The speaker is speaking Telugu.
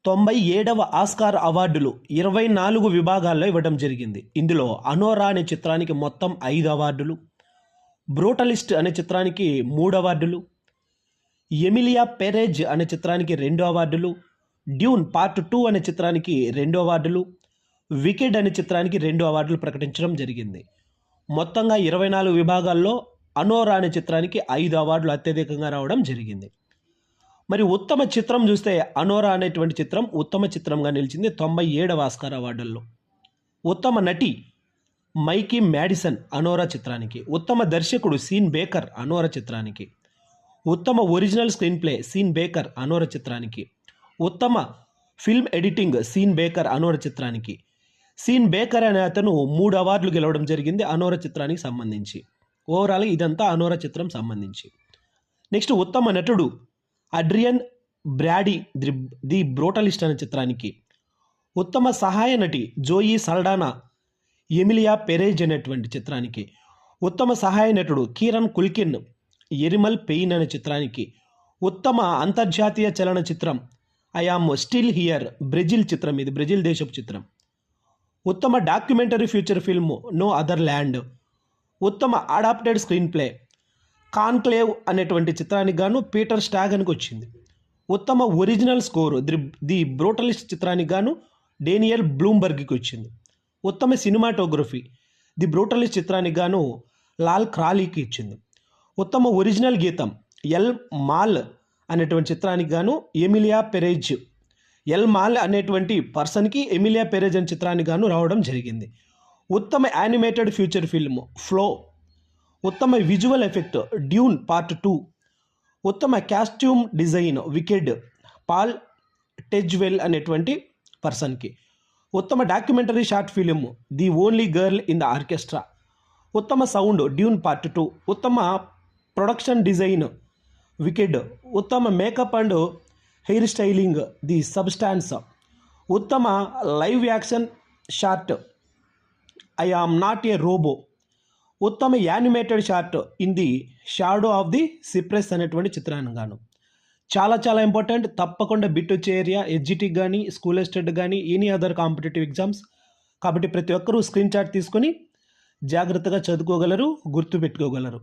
97వ ఆస్కార్ అవార్డులు 24 విభాగాల్లో ఇవ్వడం జరిగింది. ఇందులో అనోరా అనే చిత్రానికి మొత్తం 5 అవార్డులు, బ్రూటలిస్ట్ అనే చిత్రానికి 3 అవార్డులు, ఎమిలియా పెరేజ్ అనే చిత్రానికి 2 అవార్డులు, డ్యూన్ పార్ట్ 2 అనే చిత్రానికి 2 అవార్డులు, వికెడ్ అనే చిత్రానికి 2 అవార్డులు ప్రకటించడం జరిగింది. మొత్తంగా 24 విభాగాల్లో అనోరా అనే చిత్రానికి 5 అవార్డులు అత్యధికంగా రావడం జరిగింది. మరి ఉత్తమ చిత్రం చూస్తే అనోరా అనేటువంటి చిత్రం ఉత్తమ చిత్రంగా నిలిచింది 97వ ఆస్కార్ అవార్డుల్లో. ఉత్తమ నటి మైకీ మ్యాడిసన్ అనోరా చిత్రానికి, ఉత్తమ దర్శకుడు సీన్ బేకర్ అనోరా చిత్రానికి, ఉత్తమ original screenplay Sean Baker Anora చిత్రానికి, ఉత్తమ film editing Sean Baker Anora చిత్రానికి. సీన్ బేకర్ అనే అతను 3 అవార్డులు గెలవడం జరిగింది అనోరా చిత్రానికి సంబంధించి. ఓవరాల్ ఇదంతా అనోరా చిత్రం సంబంధించి. నెక్స్ట్ ఉత్తమ నటుడు అడ్రియన్ బ్రాడీ ది బ్రూటలిస్ట్ అనే చిత్రానికి, ఉత్తమ సహాయ నటి జోయి సల్డానా ఎమిలియా పెరేజ్ అనేటువంటి చిత్రానికి, ఉత్తమ సహాయ నటుడు కీరన్ కుల్కిన్ ఎరిమల్ పెయిన్ అనే చిత్రానికి, ఉత్తమ అంతర్జాతీయ చలన చిత్రం I am still here Brazil చిత్రం, ఇది బ్రెజిల్ దేశపు చిత్రం, ఉత్తమ documentary feature film no other land, ఉత్తమ అడాప్టెడ్ స్క్రీన్ ప్లే కాన్క్లేవ్ అనేటువంటి చిత్రానికి గాను పీటర్ స్టాగన్కి వచ్చింది. ఉత్తమ ఒరిజినల్ స్కోరు ది బ్రూటలిస్ట్ చిత్రానికి గాను డేనియల్ బ్లూంబర్గ్కి వచ్చింది. ఉత్తమ సినిమాటోగ్రఫీ ది బ్రూటలిస్ట్ చిత్రానికి గాను లాల్ క్రాలీకి ఇచ్చింది. ఉత్తమ ఒరిజినల్ గీతం ఎల్ మాల్ అనేటువంటి చిత్రానికి గాను ఎమిలియా పెరేజ్, ఎల్ మాల్ అనేటువంటి పర్సన్కి ఎమిలియా పెరేజ్ అనే చిత్రానికి గాను రావడం జరిగింది. ఉత్తమ యానిమేటెడ్ ఫ్యూచర్ ఫిల్మ్ ఫ్లో, ఉత్తమ విజువల్ ఎఫెక్ట్ డ్యూన్ పార్ట్ 2, ఉత్తమ costume design Wicked Paul Tazewell అనేటువంటి పర్సన్కి, ఉత్తమ documentary short film the only girl in the orchestra, ఉత్తమ సౌండ్ డ్యూన్ పార్ట్ 2, ఉత్తమ ప్రొడక్షన్ డిజైన్ వికెడ్, ఉత్తమ makeup and hair styling the substance, ఉత్తమ live action short I am not a robot, ఉత్తమ animated short in the shadow of the cypress అనేటువంటి చిత్రాన్ని గాను. చాలా చాలా ఇంపార్టెంట్, తప్పకుండా బిట్ వచ్చే ఏరియా ఎడ్జిటిక్ కానీ స్కూల్ అసిస్టెంట్ కానీ ఎనీ అదర్ కాంపిటేటివ్ ఎగ్జామ్స్. కాబట్టి ప్రతి ఒక్కరూ స్క్రీన్ షాట్ తీసుకొని జాగ్రత్తగా చదువుకోగలరు, గుర్తుపెట్టుకోగలరు.